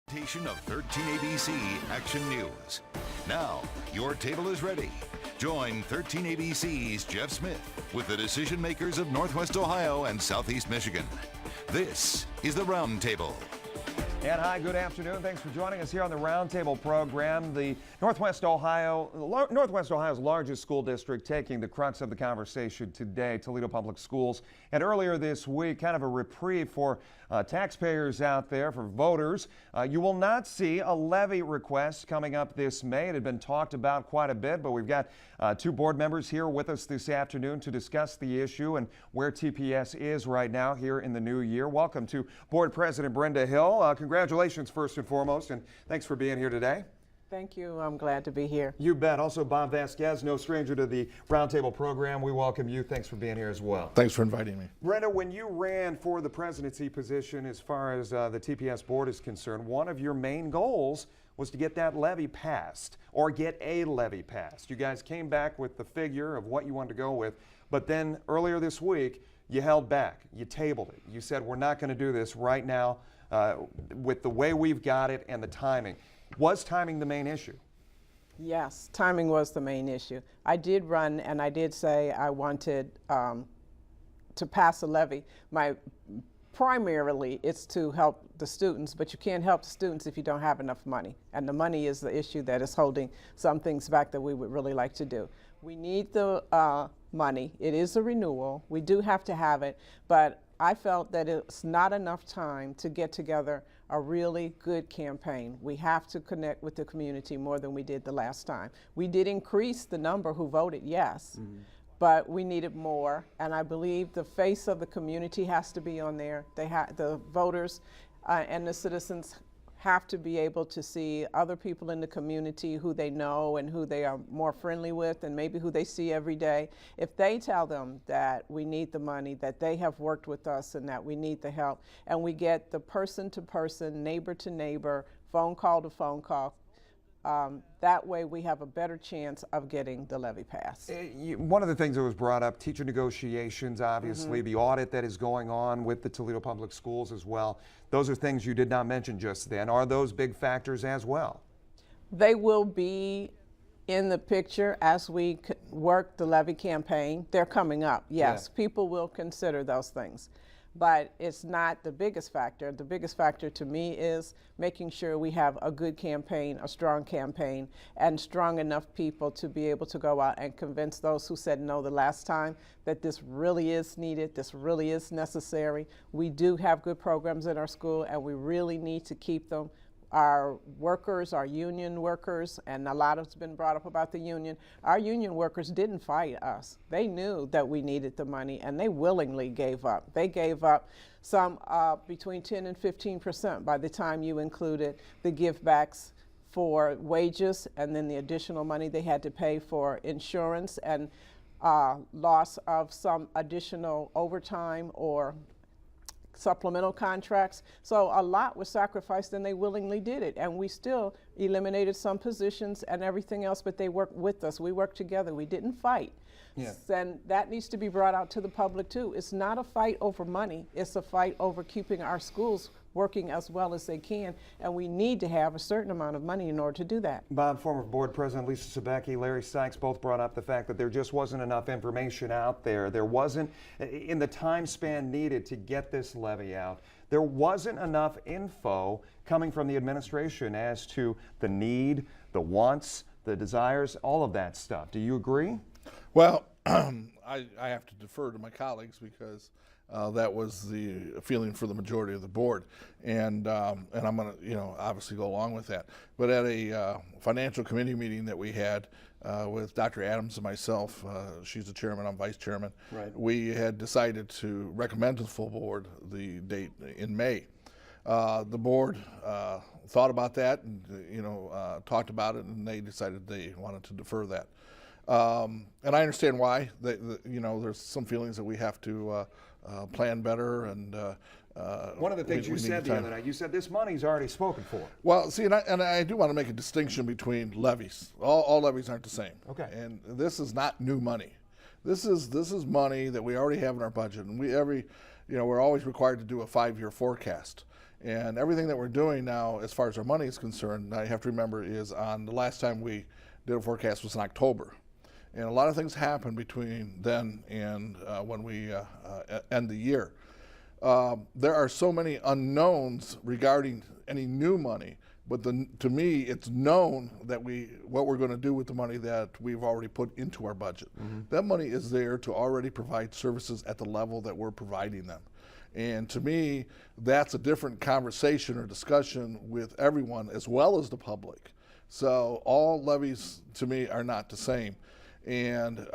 Presentation of 13 ABC Action News. Now, your table is ready. Join 13 ABC's Jeff Smith with the decision makers of Northwest Ohio and Southeast Michigan. This is the Roundtable. And hi, good afternoon. Thanks for joining us here on the Roundtable program. The Northwest Ohio's largest school district taking the crux of the conversation today, Toledo Public Schools. And earlier this week, kind of a reprieve for taxpayers out there, for voters. You will not see a levy request coming up this May. It had been talked about quite a bit, but we've got two board members here with us this afternoon to discuss the issue and where TPS is right now here in the new year. Welcome to Board President Brenda Hill. Congratulations first and foremost, and thanks for being here today. Thank you. I'm glad to be here. You bet. Also, Bob Vasquez, no stranger to the Roundtable program. We welcome you. Thanks for being here as well. Thanks for inviting me. Brenda, when you ran for the presidency position as far as the TPS board is concerned, one of your main goals was to get that levy passed, or get a levy passed. You guys came back with the figure of what you wanted to go with, but then earlier this week, you held back. You tabled it. You said, we're not going to do this right now with the way we've got it and the timing. Was timing the main issue? Yes, timing was the main issue. I did run and I did say I wanted to pass a levy. Primarily, it's to help the students, but you can't help the students if you don't have enough money. And the money is the issue that is holding some things back that we would really like to do. We need the money. It is a renewal. We do have to have it, but I felt that it's not enough time to get together a really good campaign. We have to connect with the community more than we did the last time. We did increase the number who voted yes, but we needed more, and I believe the face of the community has to be on there. The voters and the citizens have to be able to see other people in the community who they know and who they are more friendly with and maybe who they see every day. If they tell them that we need the money, that they have worked with us and that we need the help, and we get the person to person, neighbor to neighbor, phone call to phone call, that way we have a better chance of getting the levy passed. One of the things that was brought up, teacher negotiations, obviously, the audit that is going on with the Toledo Public Schools as well. Those are things you did not mention just then. Are those big factors as well? They will be in the picture as we work the levy campaign. They're coming up, yes. Yeah. People will consider those things. But it's not the biggest factor. The biggest factor to me is making sure we have a good campaign, a strong campaign, and strong enough people to be able to go out and convince those who said no the last time that this really is needed, this really is necessary. We do have good programs in our school, and we really need to keep them. Our workers, our union workers, and a lot has been brought up about the union. Our union workers didn't fight us. They knew that we needed the money, and they willingly gave up. They gave up some between 10 and 15% by the time you included the givebacks for wages and then the additional money they had to pay for insurance and loss of some additional overtime or supplemental contracts. So a lot was sacrificed and they willingly did it. And we still eliminated some positions and everything else, but they worked with us. We worked together. We didn't fight. Yeah. And that needs to be brought out to the public too. It's not a fight over money. It's a fight over keeping our schools working as well as they can, and we need to have a certain amount of money in order to do that. Bob, former board president Lisa Sebecki, Larry Sykes both brought up the fact that there just wasn't enough information out there. There wasn't, in the time span needed to get this levy out, there wasn't enough info coming from the administration as to the need, the wants, the desires, all of that stuff. Do you agree? Well, I have to defer to my colleagues because that was the feeling for the majority of the board, and I'm going to, obviously go along with that. But at a financial committee meeting that we had with Dr. Adams and myself, she's the chairman, I'm vice chairman. Right. We had decided to recommend to the full board the date in May. The board thought about that and talked about it, and they decided they wanted to defer that. And I understand why. There's some feelings that we have to plan better, and one of the things you said the other night, you said this money's already spoken for. Well, see, and I do want to make a distinction between levies. All levies aren't the same. Okay. And this is not new money. This is money that we already have in our budget, and we're always required to do a 5-year forecast. And everything that we're doing now, as far as our money is concerned, I have to remember, is on the last time we did a forecast was in October. And a lot of things happen between then and when we end the year. There are so many unknowns regarding any new money, but to me, it's known that what we're going to do with the money that we've already put into our budget. That money is there to already provide services at the level that we're providing them. And to me, that's a different conversation or discussion with everyone as well as the public. So all levies, to me, are not the same. And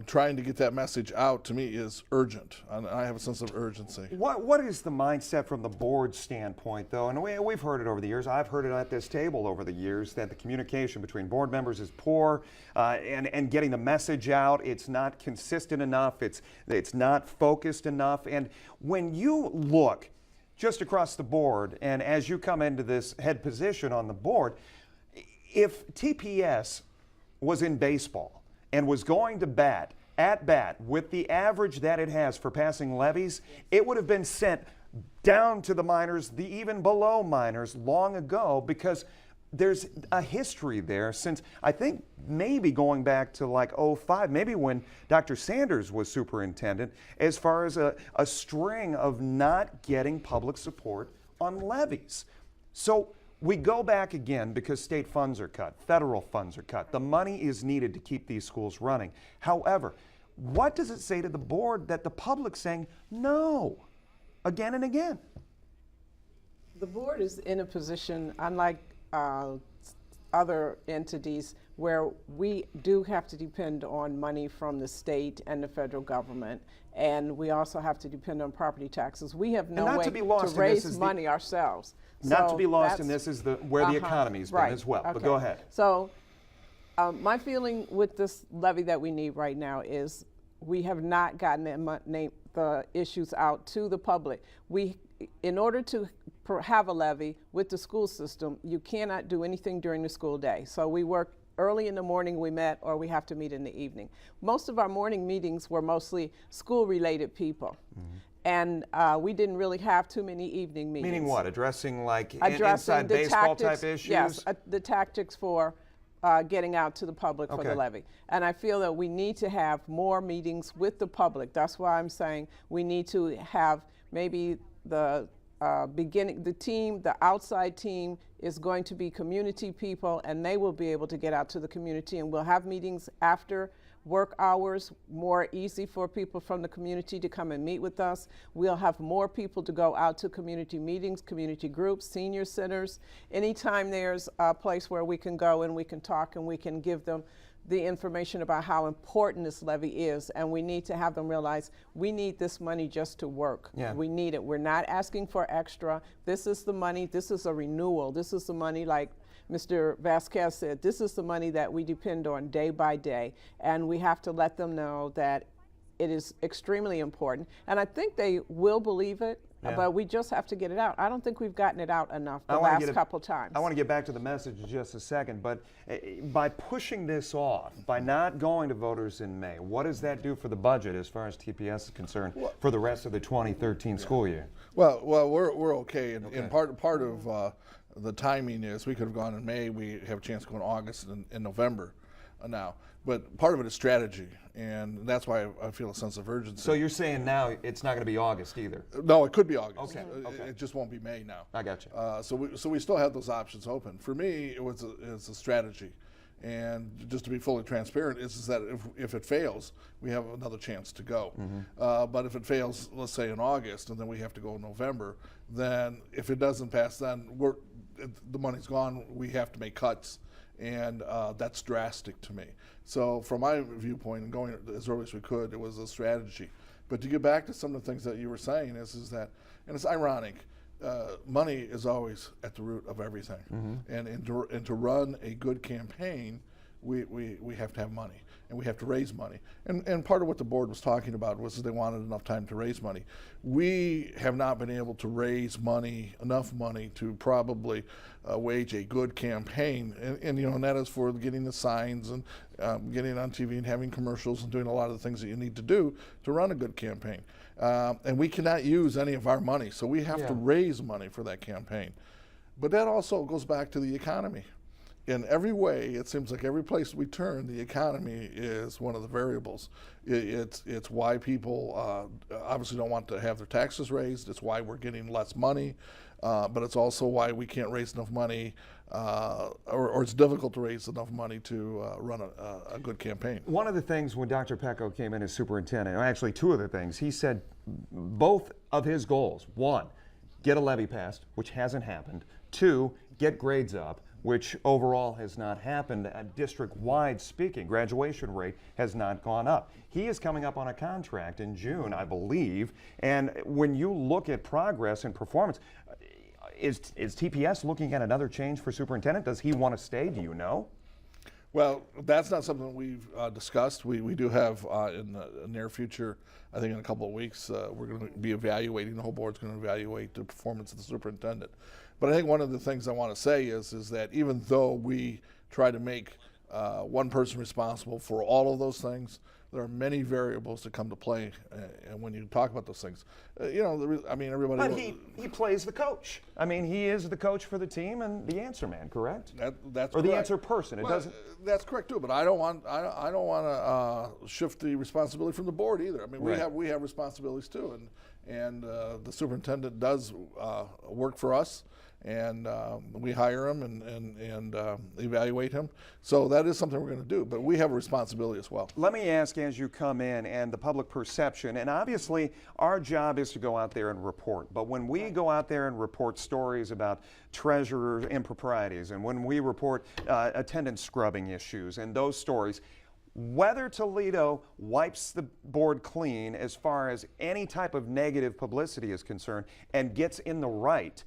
trying to get that message out, to me, is urgent. I have a sense of urgency. What is the mindset from the board standpoint, though? And we've heard it over the years. I've heard it at this table over the years that the communication between board members is poor, and getting the message out, it's not consistent enough, it's not focused enough. And when you look just across the board, and as you come into this head position on the board, if TPS was in baseball and was going to bat with the average that it has for passing levies, it would have been sent down to the minors, the even below minors, long ago, because there's a history there since, I think, maybe going back to like '05, maybe when Dr. Sanders was superintendent, as far as a string of not getting public support on levies. So we go back again because state funds are cut, federal funds are cut. The money is needed to keep these schools running. However, what does it say to the board that the public's saying no again and again? The board is in a position, unlike other entities, where we do have to depend on money from the state and the federal government, and we also have to depend on property taxes. We have no way to raise money ourselves. Not to be lost in this is where the economy's been as well. Okay. But go ahead. So my feeling with this levy that we need right now is we have not gotten the issues out to the public. In order to have a levy with the school system, you cannot do anything during the school day. So we work early in the morning, we met, or we have to meet in the evening. Most of our morning meetings were mostly school-related people. And we didn't really have too many evening meetings. Meaning what? Addressing inside baseball type issues? Yes, the tactics for getting out to the public for the levy. And I feel that we need to have more meetings with the public. That's why I'm saying we need to have maybe the outside team is going to be community people, and they will be able to get out to the community, and we'll have meetings after work hours, more easy for people from the community to come and meet with us. We'll have more people to go out to community meetings, community groups, senior centers. Anytime there's a place where we can go and we can talk and we can give them the information about how important this levy is, and we need to have them realize we need this money just to work. Yeah. We need it. We're not asking for extra. This is the money. This is a renewal. This is the money, like Mr. Vasquez said, this is the money that we depend on day by day, and we have to let them know that it is extremely important. And I think they will believe it, but we just have to get it out. I don't think we've gotten it out enough the last couple times. I want to get back to the message in just a second, but by pushing this off, by not going to voters in May, what does that do for the budget as far as TPS is concerned for the rest of the 2013 school year? Well, we're okay, and part of the timing is we could have gone in May. We have a chance to go in August and November now. But part of it is strategy, and that's why I feel a sense of urgency. So you're saying now it's not going to be August either? No, it could be August. Okay. It just won't be May now. I got you. So we still have those options open. For me, it's a strategy. And just to be fully transparent, is that if it fails, we have another chance to go. But if it fails, let's say in August, and then we have to go in November, then if it doesn't pass, then the money's gone. We have to make cuts, and that's drastic to me. So from my viewpoint, and going as early as we could, it was a strategy. But to get back to some of the things that you were saying is that, and it's ironic, money is always at the root of everything. And to run a good campaign, we have to have money, and we have to raise money. And part of what the board was talking about was that they wanted enough time to raise money. We have not been able to raise money, enough money to probably wage a good campaign, and you know, and that is for getting the signs and getting on TV and having commercials and doing a lot of the things that you need to do to run a good campaign. And we cannot use any of our money, so we have to raise money for that campaign. But that also goes back to the economy. In every way, it seems like every place we turn, the economy is one of the variables. It's why people obviously don't want to have their taxes raised. It's why we're getting less money, but it's also why we can't raise enough money, or it's difficult to raise enough money to run a good campaign. One of the things when Dr. Pecco came in as superintendent, or actually two of the things, he said both of his goals: one, get a levy passed, which hasn't happened; two, get grades up, which overall has not happened. District-wide speaking, graduation rate has not gone up. He is coming up on a contract in June, I believe, and when you look at progress and performance, is TPS looking at another change for superintendent? Does he want to stay? Do you know? Well, that's not something we've discussed. We do have in the near future, I think in a couple of weeks, we're going to be evaluating, the whole board's going to evaluate the performance of the superintendent. But I think one of the things I want to say is that even though we try to make one person responsible for all of those things, there are many variables that come to play, and when you talk about those things, you know, I mean, everybody. But he plays the coach. I mean, he is the coach for the team and the answer man, correct? That's or correct. the answer person. It doesn't. That's correct too. But I don't want to shift the responsibility from the board either. I mean, we have responsibilities too, and the superintendent does work for us. And we hire him and evaluate him. So that is something we're going to do, but we have a responsibility as well. Let me ask, as you come in and the public perception, and obviously our job is to go out there and report, but when we go out there and report stories about treasurer improprieties, and when we report attendance scrubbing issues and those stories, whether Toledo wipes the board clean as far as any type of negative publicity is concerned and gets in the right,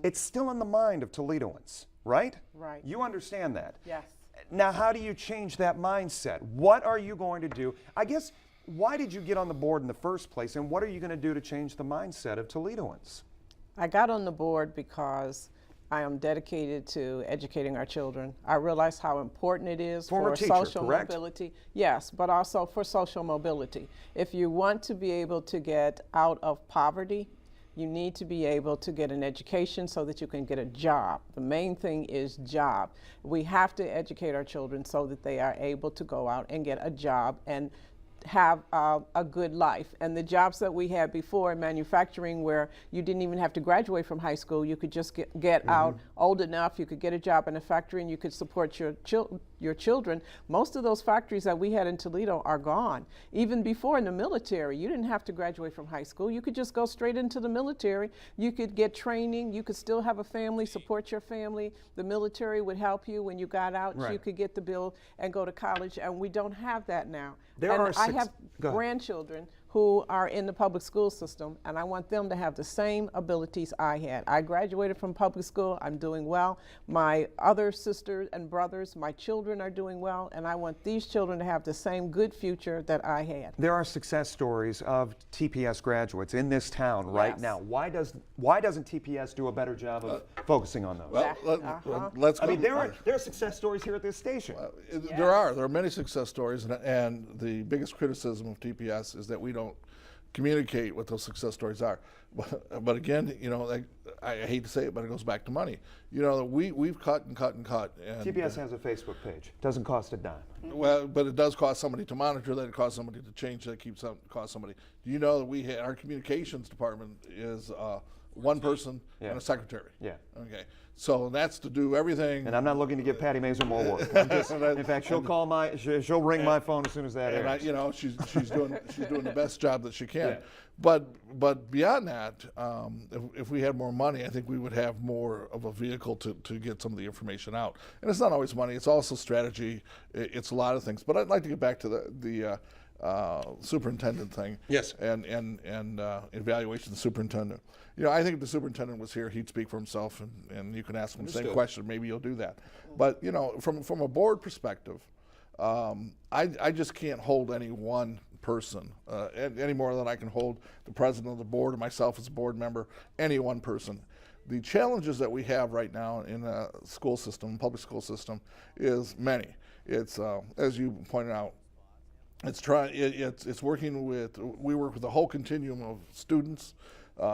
it's still in the mind of Toledoans, right? Right. You understand that? Yes. Now, how do you change that mindset? What are you going to do? I guess, why did you get on the board in the first place, and what are you going to do to change the mindset of Toledoans? I got on the board because I am dedicated to educating our children. I realize how important it is Former for teacher, social correct? mobility. Yes, but also for social mobility. If you want to be able to get out of poverty, you need to be able to get an education so that you can get a job. The main thing is job. We have to educate our children so that they are able to go out and get a job and have a good life. And the jobs that we had before in manufacturing, where you didn't even have to graduate from high school, you could just get out old enough, you could get a job in a factory and you could support your children. Most of those factories that we had in Toledo are gone. Even before in the military, you didn't have to graduate from high school. You could just go straight into the military. You could get training. You could still have a family, support your family. The military would help you when you got out. Right. You could get the bill and go to college, and we don't have that now. I have grandchildren who are in the public school system, and I want them to have the same abilities I had. I graduated from public school. I'm doing well. My other sisters and brothers, my children are doing well, and I want these children to have the same good future that I had. There are success stories of TPS graduates in this town right now. Why doesn't TPS do a better job of focusing on those? Well, let's go. I mean, there are success stories here at this station. There are many success stories, and the biggest criticism of TPS is that we don't communicate what those success stories are. But again, you know, like, I hate to say it, but it goes back to money. You know, we've cut and cut and cut. And TPS has a Facebook page. Doesn't cost a dime. Well, but it does cost somebody to monitor that. It costs somebody to change that. Costs somebody. Do you know that our communications department is one person and a secretary? Yeah. Okay. So that's to do everything. And I'm not looking to give Patty Mazer more work. In fact, she'll ring my phone as soon as that airs. You know, she's doing the best job that she can. Yeah. But beyond that, if we had more money, I think we would have more of a vehicle to get some of the information out. And it's not always money; it's also strategy. It's a lot of things. But I'd like to get back to the superintendent thing. Yes. And evaluation of the superintendent. You know, I think if the superintendent was here, he'd speak for himself, and you can ask him the same question. Maybe he'll do that. But you know, from a board perspective, I just can't hold any one person any more than I can hold the president of the board or myself as a board member, any one person. The challenges that we have right now in a school system, public school system, is many. It's as you pointed out, it's working with, we work with a whole continuum of students,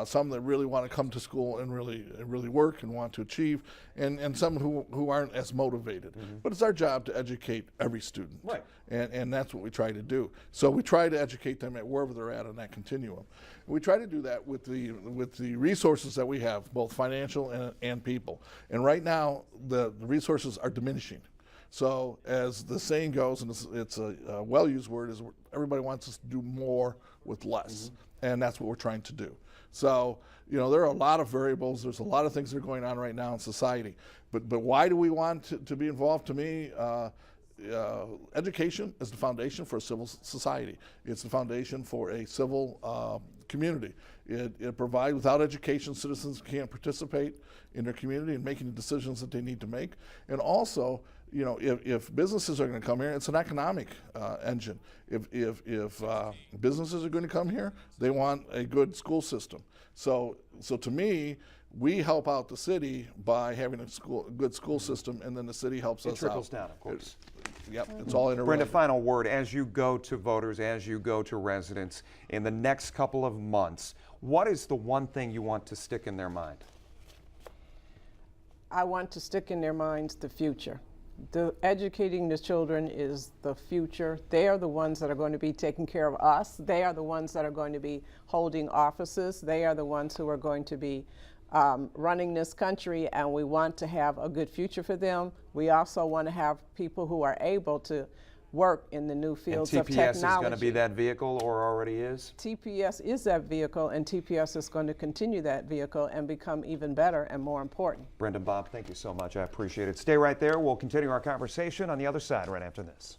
some that really want to come to school and really work and want to achieve, and some who aren't as motivated. But it's our job to educate every student. Right. And that's what we try to do. So we try to educate them at wherever they're at on that continuum. We try to do that with the resources that we have, both financial and people. And right now, the resources are diminishing. So as the saying goes, and it's a well-used word, is everybody wants us to do more with less. And that's what we're trying to do. So, you know, there are a lot of variables. There's a lot of things that are going on right now in society. But why do we want to be involved? To me, education is the foundation for a civil society. It's the foundation for a civil community. It provides, without education, citizens can't participate in their community and making the decisions that they need to make. And also, you know, if businesses are going to come here, it's an economic engine. If businesses are going to come here, they want a good school system. So to me, we help out the city by having a good school system, and then the city helps us out. It trickles down, of course. Yep, it's all interrelated. Brenda, final word. As you go to voters, as you go to residents in the next couple of months, what is the one thing you want to stick in their mind? I want to stick in their minds the future. Educating the children is the future. They are the ones that are going to be taking care of us. They are the ones that are going to be holding offices. They are the ones who are going to be running this country, and we want to have a good future for them. We also want to have people who are able to work in the new fields of technology. And TPS is going to be that vehicle, or already is? TPS is that vehicle, and TPS is going to continue that vehicle and become even better and more important. Brenda, Bob, thank you so much. I appreciate it. Stay right there. We'll continue our conversation on the other side right after this.